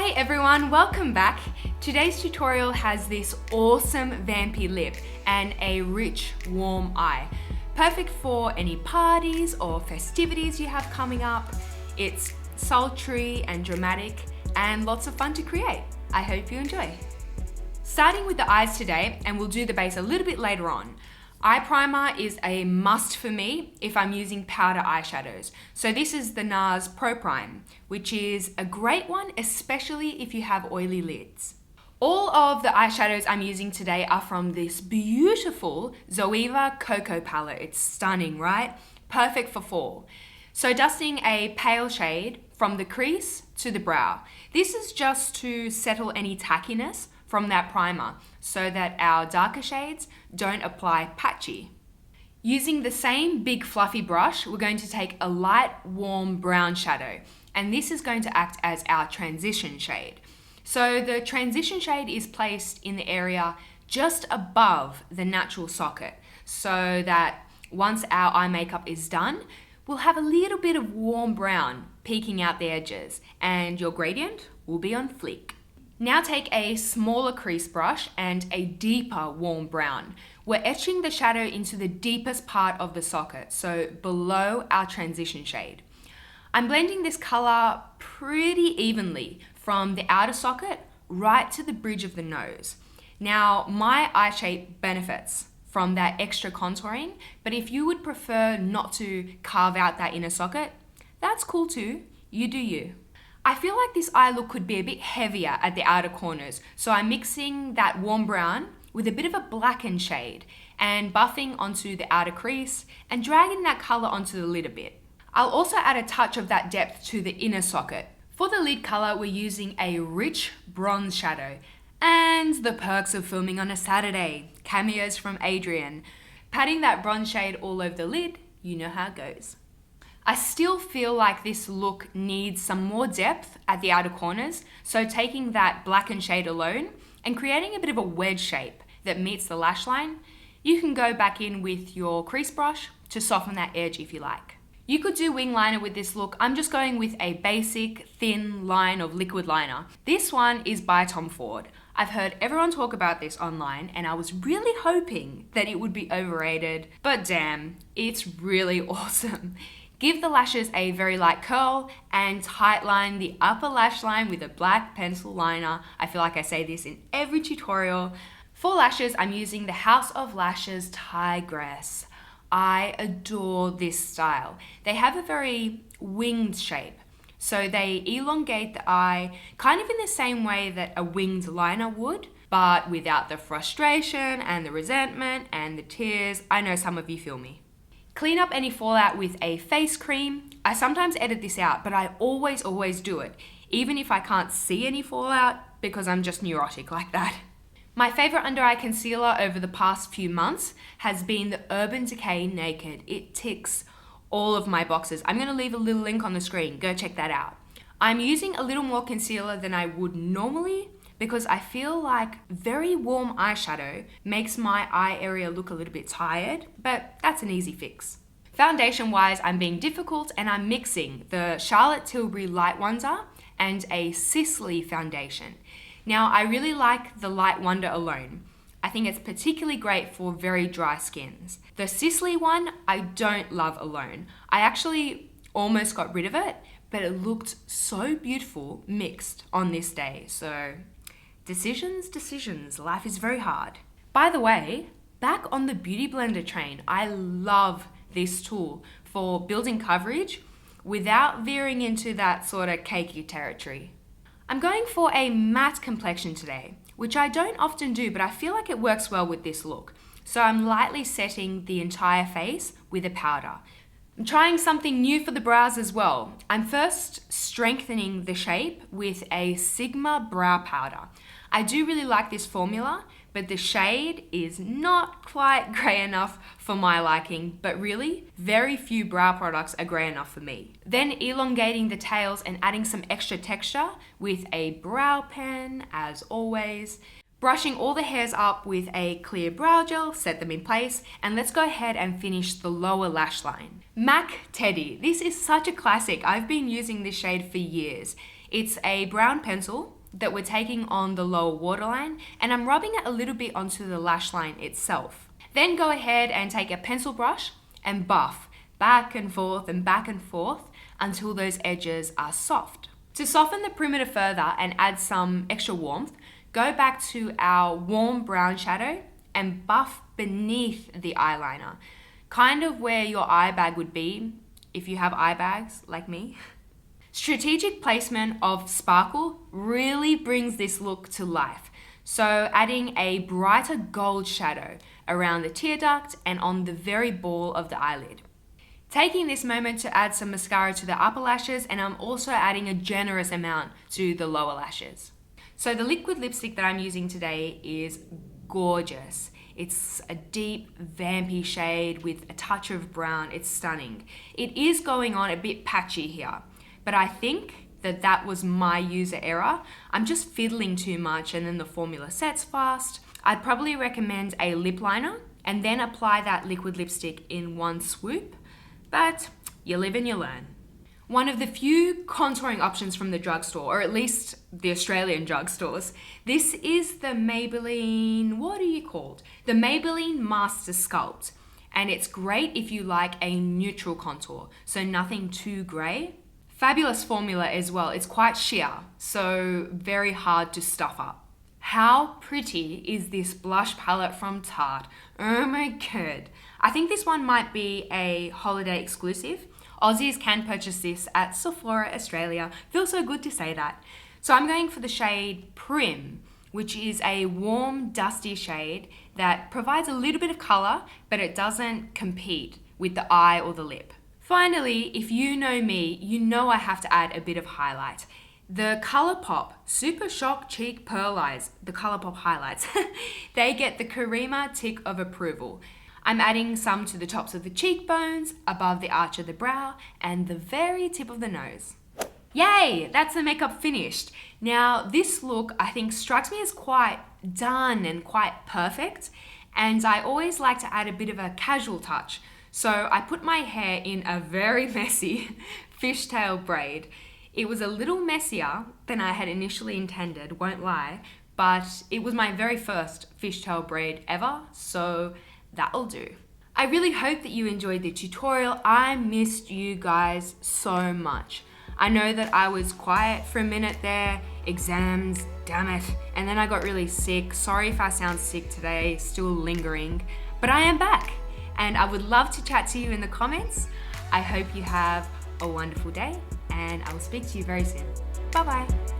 Hey everyone, welcome back. Today's tutorial has this awesome Vampy lip and a rich, warm eye. Perfect for any parties or festivities you have coming up. It's sultry and dramatic and lots of fun to create. I hope you enjoy. Starting with the eyes today, and we'll do the base a little bit later on. Eye primer is a must for me if I'm using powder eyeshadows. So this is the NARS Pro Prime, which is a great one, especially if you have oily lids. All of the eyeshadows I'm using today are from this beautiful Zoeva Cocoa Palette. It's stunning, right? Perfect for fall. So dusting a pale shade from the crease to the brow. This is just to settle any tackiness from that primer so that our darker shades don't apply patchy. Using the same big fluffy brush, we're going to take a light warm brown shadow, and this is going to act as our transition shade. So the transition shade is placed in the area just above the natural socket so that once our eye makeup is done, we'll have a little bit of warm brown peeking out the edges and your gradient will be on fleek. Now take a smaller crease brush and a deeper warm brown. We're etching the shadow into the deepest part of the socket, so below our transition shade. I'm blending this color pretty evenly from the outer socket right to the bridge of the nose. Now, my eye shape benefits from that extra contouring, but if you would prefer not to carve out that inner socket, that's cool too. You do you. I feel like this eye look could be a bit heavier at the outer corners, so I'm mixing that warm brown with a bit of a blackened shade and buffing onto the outer crease and dragging that color onto the lid a bit. I'll also add a touch of that depth to the inner socket. For the lid color, we're using a rich bronze shadow. And the perks of filming on a Saturday, cameos from Adrian. Patting that bronze shade all over the lid, you know how it goes. I still feel like this look needs some more depth at the outer corners, so taking that blackened shade alone and creating a bit of a wedge shape that meets the lash line, you can go back in with your crease brush to soften that edge if you like. You could do wing liner with this look. I'm just going with a basic thin line of liquid liner. This one is by Tom Ford. I've heard everyone talk about this online and I was really hoping that it would be overrated, but damn, it's really awesome. Give the lashes a very light curl and tightline the upper lash line with a black pencil liner. I feel like I say this in every tutorial. For lashes, I'm using the House of Lashes Tigress. I adore this style. They have a very winged shape. So they elongate the eye kind of in the same way that a winged liner would, but without the frustration and the resentment and the tears. I know some of you feel me. Clean up any fallout with a face cream. I sometimes edit this out, but I always do it, even if I can't see any fallout because I'm just neurotic like that. My favorite under eye concealer over the past few months has been the Urban Decay Naked. It ticks all of my boxes. I'm gonna leave a little link on the screen, go check that out. I'm using a little more concealer than I would normally because I feel like very warm eyeshadow makes my eye area look a little bit tired, but that's an easy fix. Foundation wise, I'm being difficult and I'm mixing the Charlotte Tilbury Light Wonder and a Sisley foundation. Now, I really like the Light Wonder alone. I think it's particularly great for very dry skins. The Sisley one, I don't love alone. I actually almost got rid of it, but it looked so beautiful mixed on this day, so decisions, life is very hard. By the way, back on the Beauty Blender train, I love this tool for building coverage without veering into that sort of cakey territory. I'm going for a matte complexion today, which I don't often do, but I feel like it works well with this look. So I'm lightly setting the entire face with a powder. I'm trying something new for the brows as well. I'm first strengthening the shape with a Sigma brow powder. I do really like this formula, but the shade is not quite grey enough for my liking, but really, very few brow products are grey enough for me. Then elongating the tails and adding some extra texture with a brow pen, as always. Brushing all the hairs up with a clear brow gel, set them in place, and let's go ahead and finish the lower lash line. MAC Teddy. This is such a classic. I've been using this shade for years. It's a brown pencil that we're taking on the lower waterline, and I'm rubbing it a little bit onto the lash line itself. Then go ahead and take a pencil brush and buff back and forth until those edges are soft. To soften the perimeter further and add some extra warmth, go back to our warm brown shadow and buff beneath the eyeliner, kind of where your eye bag would be if you have eye bags like me. Strategic placement of sparkle really brings this look to life. So adding a brighter gold shadow around the tear duct and on the very ball of the eyelid. Taking this moment to add some mascara to the upper lashes, and I'm also adding a generous amount to the lower lashes. So the liquid lipstick that I'm using today is gorgeous. It's a deep vampy shade with a touch of brown. It's stunning. It is going on a bit patchy here, but I think that was my user error. I'm just fiddling too much and then the formula sets fast. I'd probably recommend a lip liner and then apply that liquid lipstick in one swoop, but you live and you learn. One of the few contouring options from the drugstore, or at least the Australian drugstores, this is the Maybelline, what are you called? The Maybelline Master Sculpt. And it's great if you like a neutral contour, so nothing too grey. Fabulous formula as well. It's quite sheer, so very hard to stuff up. How pretty is this blush palette from Tarte? Oh my god. I think this one might be a holiday exclusive. Aussies can purchase this at Sephora Australia. Feels so good to say that. So I'm going for the shade Prim, which is a warm, dusty shade that provides a little bit of color, but it doesn't compete with the eye or the lip. Finally, if you know me, you know I have to add a bit of highlight. The Colourpop Super Shock Cheek Pearl Eyes, the Colourpop highlights, they get the Karima tick of approval. I'm adding some to the tops of the cheekbones, above the arch of the brow, and the very tip of the nose. Yay! That's the makeup finished. Now, this look I think strikes me as quite done and quite perfect, and I always like to add a bit of a casual touch. So I put my hair in a very messy fishtail braid. It was a little messier than I had initially intended, won't lie, but it was my very first fishtail braid ever, so that'll do. I really hope that you enjoyed the tutorial. I missed you guys so much. I know that I was quiet for a minute there, exams, damn it, and then I got really sick. Sorry if I sound sick today, still lingering, but I am back. And I would love to chat to you in the comments. I hope you have a wonderful day, and I will speak to you very soon. Bye bye.